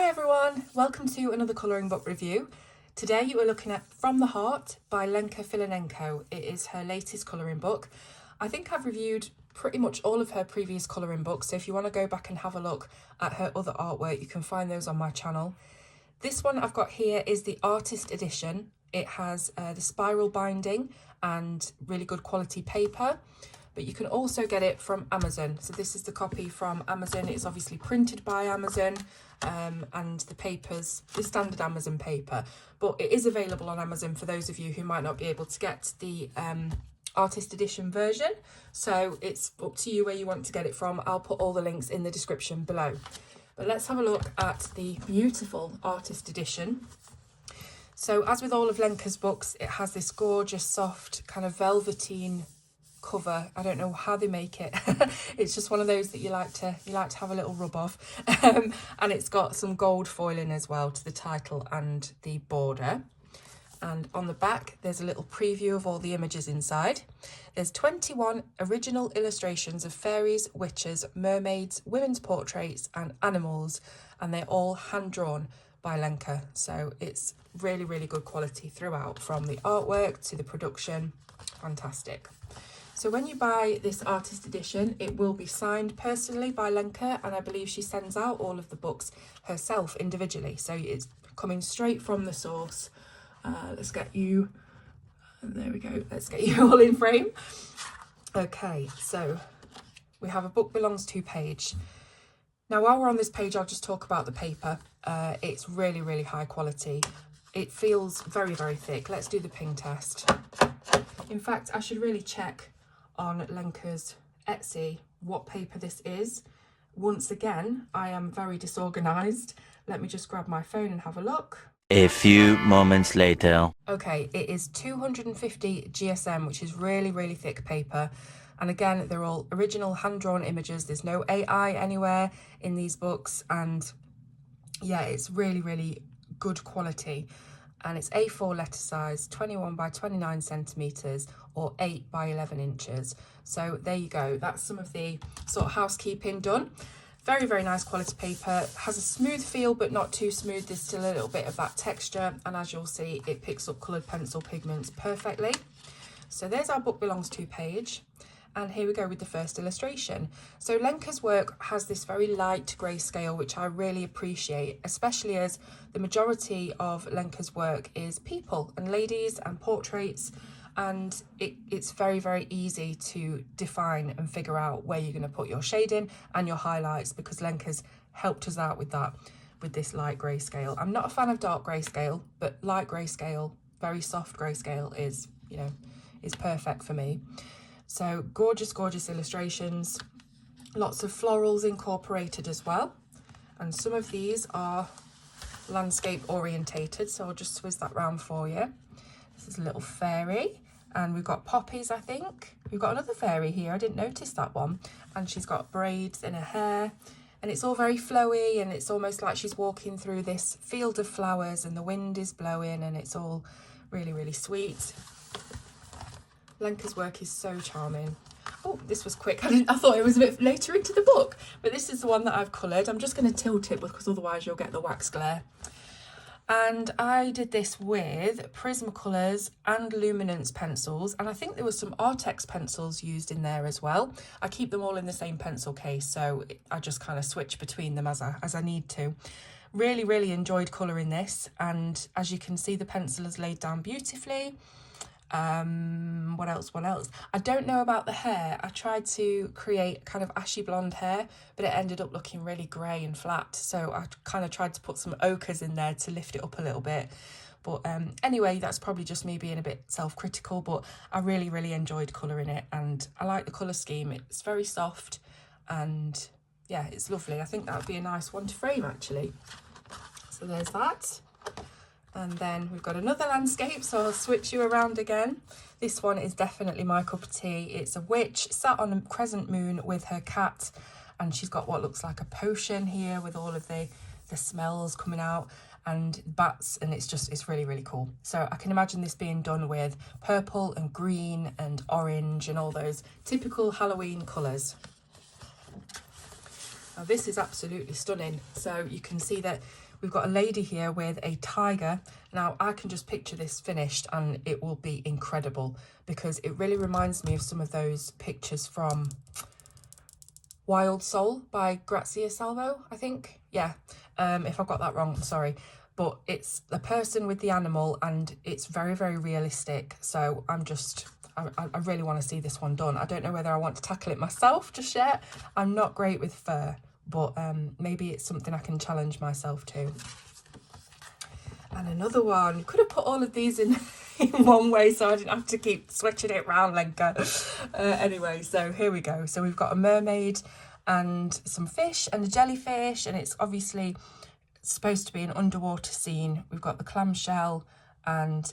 Hi everyone, welcome to another colouring book review. Today you are looking at From the Heart by Lenka Filonenko. It is her latest colouring book. I think I've reviewed pretty much all of her previous colouring books, so if you want to go back and have a look at her other artwork, you can find those on my channel. This one I've got here is the artist edition. It has the spiral binding and really good quality paper, but you can also get it from Amazon. So this is the copy from Amazon. It's obviously printed by Amazon, and the paper's the standard Amazon paper, but it is available on Amazon for those of you who might not be able to get the artist edition version. So it's up to you where you want to get it from. I'll put all the links in the description below. But let's have a look at the beautiful artist edition. So as with all of Lenka's books, it has this gorgeous, soft, kind of velveteen cover. I don't know how they make it. It's just one of those that you like to have a little rub of. And it's got some gold foiling as well to the title and the border. And on the back, there's a little preview of all the images inside. There's 21 original illustrations of fairies, witches, mermaids, women's portraits and animals, and they're all hand-drawn by Lenka. So it's really, really good quality throughout, from the artwork to the production. Fantastic. So when you buy this artist edition, it will be signed personally by Lenka, and I believe she sends out all of the books herself individually. So it's coming straight from the source. Let's get you, there we go, let's get you all in frame. Okay, so we have a book belongs to page. Now while we're on this page, I'll just talk about the paper. It's really, really high quality. It feels very, very thick. Let's do the ping test. In fact, I should really check on Lenka's Etsy what paper this is. Once again, I am very disorganized. Let me just grab my phone and have a look. A few moments later. Okay, it is 250 GSM, which is really, really thick paper. And again, they're all original hand-drawn images. There's no AI anywhere in these books. And yeah, it's really, really good quality. And it's A4 letter size, 21 by 29 centimetres or 8 by 11 inches. So there you go. That's some of the sort of housekeeping done. Very, very nice quality paper. Has a smooth feel, but not too smooth. There's still a little bit of that texture. And as you'll see, it picks up coloured pencil pigments perfectly. So there's our book belongs to page. And here we go with the first illustration. So Lenka's work has this very light grayscale, which I really appreciate, especially as the majority of Lenka's work is people and ladies and portraits. And it's very, very easy to define and figure out where you're going to put your shading and your highlights, because Lenka's helped us out with that, with this light grayscale. I'm not a fan of dark grayscale, but light grayscale, very soft grayscale is, you know, is perfect for me. So gorgeous, gorgeous illustrations, lots of florals incorporated as well. And some of these are landscape orientated, so I'll just swizz that round for you. This is a little fairy, and we've got poppies, I think. We've got another fairy here, I didn't notice that one. And she's got braids in her hair, and it's all very flowy, and it's almost like she's walking through this field of flowers and the wind is blowing, and it's all really, really sweet. Lenka's work is so charming. Oh, this was quick. I thought it was a bit later into the book, but this is the one that I've coloured. I'm just going to tilt it because otherwise you'll get the wax glare. And I did this with Prismacolors and Luminance pencils, and I think there was some Artex pencils used in there as well. I keep them all in the same pencil case, so I just kind of switch between them as I need to. Really, really enjoyed colouring this, and as you can see, the pencil is laid down beautifully. What else? I don't know about the hair. I tried to create kind of ashy blonde hair, but it ended up looking really grey and flat, so I kind of tried to put some ochres in there to lift it up a little bit. But anyway, that's probably just me being a bit self-critical, but I really, really enjoyed colouring it, and I like the colour scheme. It's very soft, and yeah, it's lovely. I think that would be a nice one to frame, actually. So there's that. And then we've got another landscape, so I'll switch you around again. This one is definitely my cup of tea. It's a witch sat on a crescent moon with her cat, and she's got what looks like a potion here with all of the smells coming out and bats, and it's really, really cool. So I can imagine this being done with purple and green and orange and all those typical Halloween colours. Now this is absolutely stunning. So you can see that We've got a lady here with a tiger. Now, I can just picture this finished and it will be incredible because it really reminds me of some of those pictures from Wild Soul by Grazia Salvo, I think. Yeah, if I've got that wrong, I'm sorry. But it's a person with the animal and it's very, very realistic. So I really want to see this one done. I don't know whether I want to tackle it myself just yet. I'm not great with fur, but maybe it's something I can challenge myself to. And another one. Could have put all of these in one way so I didn't have to keep switching it around, Lenka. Anyway, so here we go. So we've got a mermaid and some fish and a jellyfish, and it's obviously supposed to be an underwater scene. We've got the clamshell and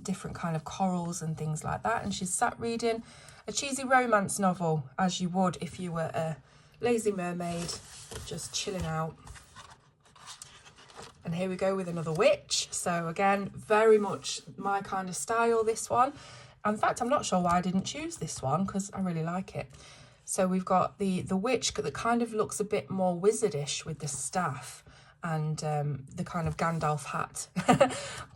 different kind of corals and things like that. And she's sat reading a cheesy romance novel, as you would if you were a lazy mermaid, just chilling out. And here we go with another witch. So again, very much my kind of style, this one. In fact, I'm not sure why I didn't choose this one because I really like it. So we've got the witch that kind of looks a bit more wizardish with the staff and the kind of Gandalf hat.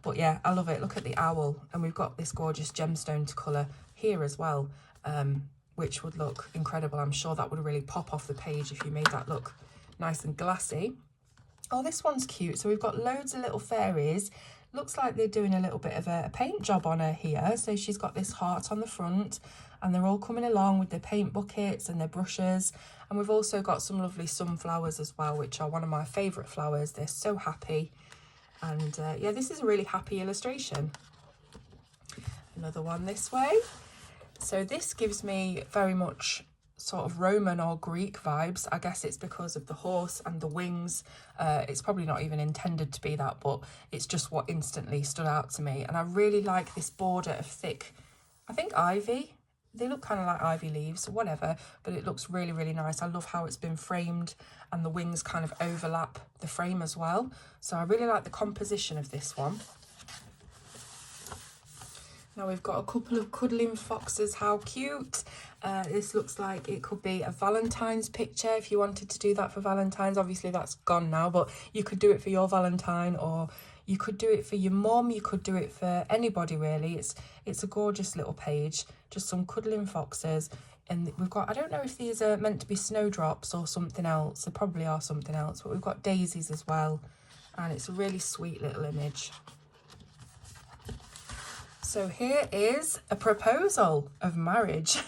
But yeah, I love it. Look at the owl. And we've got this gorgeous gemstone to colour here as well, which would look incredible. I'm sure that would really pop off the page if you made that look nice and glassy. Oh, this one's cute. So we've got loads of little fairies. Looks like they're doing a little bit of a paint job on her here. So she's got this heart on the front and they're all coming along with their paint buckets and their brushes. And we've also got some lovely sunflowers as well, which are one of my favourite flowers. They're so happy. And yeah, this is a really happy illustration. Another one this way. So this gives me very much sort of Roman or Greek vibes. I guess it's because of the horse and the wings. It's probably not even intended to be that, but it's just what instantly stood out to me. And I really like this border of thick, I think ivy. They look kind of like ivy leaves or whatever, but it looks really, really nice. I love how it's been framed and the wings kind of overlap the frame as well. So I really like the composition of this one. Now we've got a couple of cuddling foxes. How cute. This looks like it could be a Valentine's picture if you wanted to do that for Valentine's. Obviously that's gone now, but you could do it for your Valentine, or you could do it for your mum. You could do it for anybody really. It's a gorgeous little page, just some cuddling foxes. And we've got, I don't know if these are meant to be snowdrops or something else. They probably are something else, but we've got daisies as well. And it's a really sweet little image. So here is a proposal of marriage.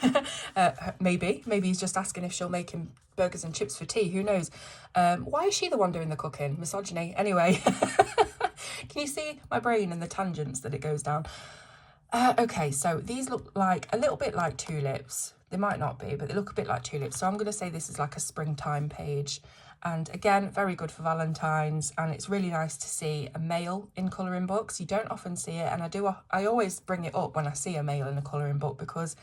Maybe he's just asking if she'll make him burgers and chips for tea. Who knows? Why is she the one doing the cooking? Misogyny. Anyway, can you see my brain and the tangents that it goes down? Okay, so these look like a little bit like tulips. They might not be, but they look a bit like tulips. So I'm going to say this is like a springtime page. And again, very good for Valentine's, and it's really nice to see a male in colouring books. You don't often see it, and I always bring it up when I see a male in a colouring book because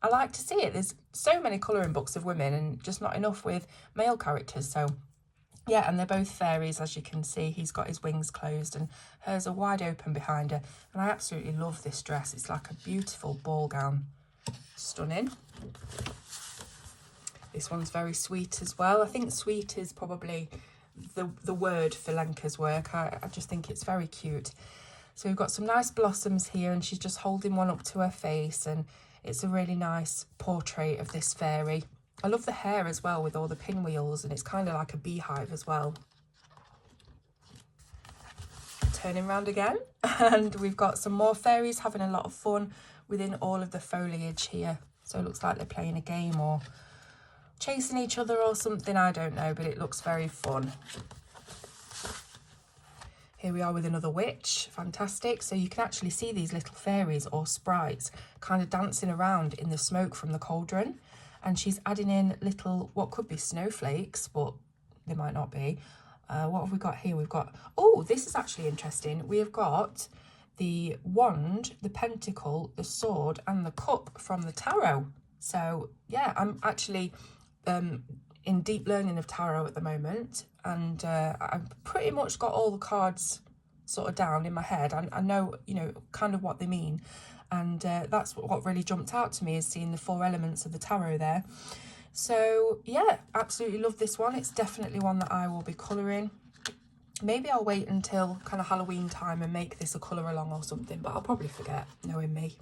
I like to see it. There's so many colouring books of women and just not enough with male characters. So yeah, and they're both fairies, as you can see. He's got his wings closed and hers are wide open behind her. And I absolutely love this dress. It's like a beautiful ball gown. Stunning. This one's very sweet as well. I think sweet is probably the word for Lenka's work. I just think it's very cute. So we've got some nice blossoms here and she's just holding one up to her face, and it's a really nice portrait of this fairy. I love the hair as well with all the pinwheels, and it's kind of like a beehive as well. Turning around again, and we've got some more fairies having a lot of fun within all of the foliage here. So it looks like they're playing a game or chasing each other or something, I don't know, but it looks very fun. Here we are with another witch. Fantastic. So you can actually see these little fairies or sprites kind of dancing around in the smoke from the cauldron, and she's adding in little, what could be snowflakes, but they might not be. What have we got here? We've got, oh, this is actually interesting. We have got the wand, the pentacle, the sword and the cup from the tarot. So yeah, I'm actually in deep learning of tarot at the moment, and I've pretty much got all the cards sort of down in my head. I know, you know, kind of what they mean, and that's what really jumped out to me, is seeing the 4 elements of the tarot there. So yeah, absolutely love this one. It's definitely one that I will be colouring. Maybe I'll wait until kind of Halloween time and make this a colour along or something, but I'll probably forget, knowing me.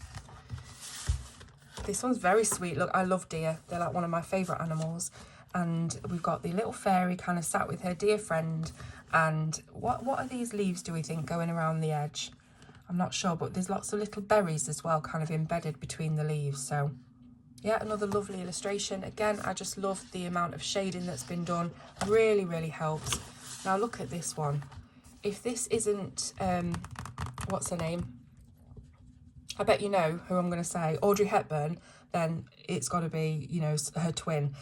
This one's very sweet. Look, I love deer. They're like one of my favourite animals. And we've got the little fairy kind of sat with her dear friend. And what are these leaves, do we think, going around the edge? I'm not sure, but there's lots of little berries as well, kind of embedded between the leaves. So, yeah, another lovely illustration. Again, I just love the amount of shading that's been done. Really, really helps. Now, look at this one. If this isn't, what's her name? I bet you know who I'm going to say, Audrey Hepburn, then it's got to be, you know, her twin.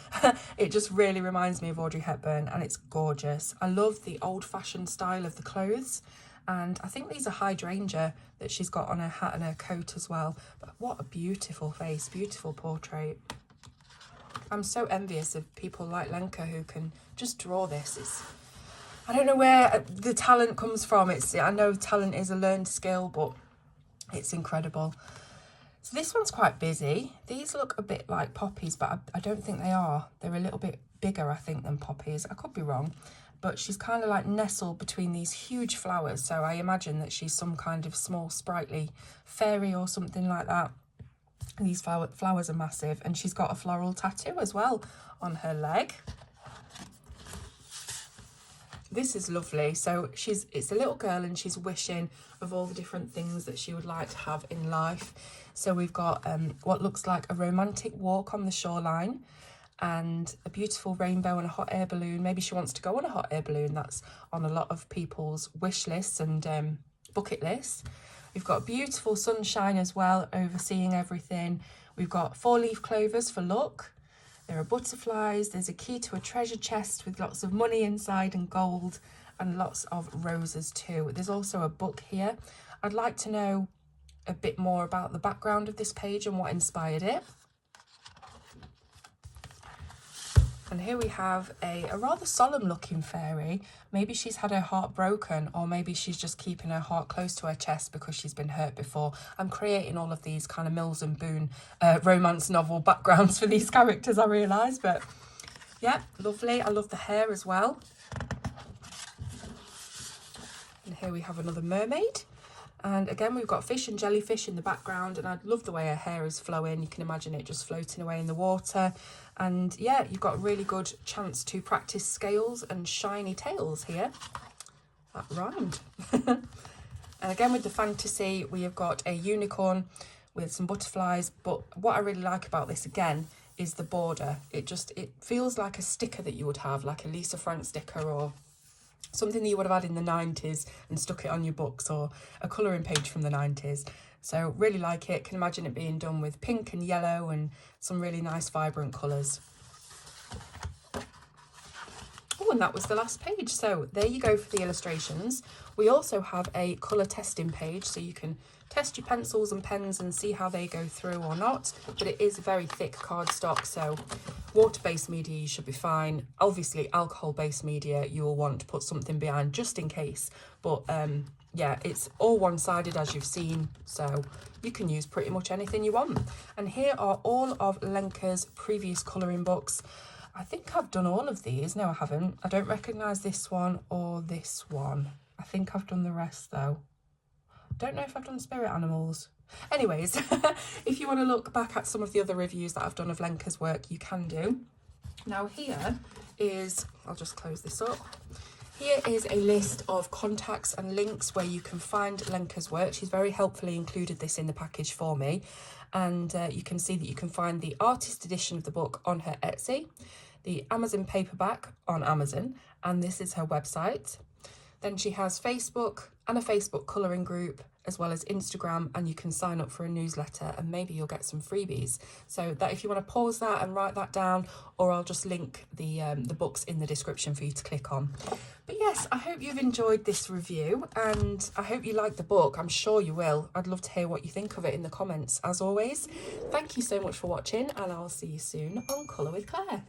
It just really reminds me of Audrey Hepburn, and it's gorgeous. I love the old-fashioned style of the clothes, and I think these are hydrangea that she's got on her hat and her coat as well. But what a beautiful face, beautiful portrait. I'm so envious of people like Lenka who can just draw this. I don't know where the talent comes from. I know talent is a learned skill, but it's incredible. So this one's quite busy. These look a bit like poppies, but I don't think they are. They're a little bit bigger, I think, than poppies. I could be wrong. But she's kind of like nestled between these huge flowers. So I imagine that she's some kind of small, sprightly fairy or something like that. And these flowers are massive. And she's got a floral tattoo as well on her leg. This is lovely. So it's a little girl and she's wishing of all the different things that she would like to have in life. So we've got what looks like a romantic walk on the shoreline and a beautiful rainbow and a hot air balloon. Maybe she wants to go on a hot air balloon. That's on a lot of people's wish lists and bucket lists. We've got beautiful sunshine as well, overseeing everything. We've got 4-leaf clovers for luck. There are butterflies, there's a key to a treasure chest with lots of money inside and gold and lots of roses too. There's also a book here. I'd like to know a bit more about the background of this page and what inspired it. And here we have a rather solemn looking fairy. Maybe she's had her heart broken, or maybe she's just keeping her heart close to her chest because she's been hurt before. I'm creating all of these kind of Mills and Boon romance novel backgrounds for these characters, I realise. But yeah, lovely. I love the hair as well. And here we have another mermaid. And again, we've got fish and jellyfish in the background, and I love the way her hair is flowing. You can imagine it just floating away in the water. And yeah, you've got a really good chance to practice scales and shiny tails here. That rhymed. And again, with the fantasy, we have got a unicorn with some butterflies. But what I really like about this, again, is the border. It feels like a sticker that you would have, like a Lisa Frank sticker or something that you would have had in the 90s and stuck it on your books, or a colouring page from the 90s. So really like it. Can imagine it being done with pink and yellow and some really nice vibrant colours. Oh, and that was the last page. So there you go for the illustrations. We also have a colour testing page, so you can test your pencils and pens and see how they go through or not. But it is very thick cardstock, so water-based media you should be fine. Obviously alcohol-based media you will want to put something behind just in case. But yeah, it's all one-sided as you've seen, so you can use pretty much anything you want. And here are all of Lenka's previous colouring books. I think I've done all of these. No, I haven't. I don't recognise this one or this one. I think I've done the rest though. Don't know if I've done spirit animals. Anyways, if you want to look back at some of the other reviews that I've done of Lenka's work, you can do. Now here is, I'll just close this up. Here is a list of contacts and links where you can find Lenka's work. She's very helpfully included this in the package for me. And you can see that you can find the artist edition of the book on her Etsy, the Amazon paperback on Amazon, and this is her website. Then she has Facebook and a Facebook colouring group, as well as Instagram, and you can sign up for a newsletter and maybe you'll get some freebies. So that if you want to pause that and write that down, or I'll just link the books in the description for you to click on. But yes, I hope you've enjoyed this review and I hope you like the book. I'm sure you will. I'd love to hear what you think of it in the comments as always. Thank you so much for watching, and I'll see you soon on Colour with Claire.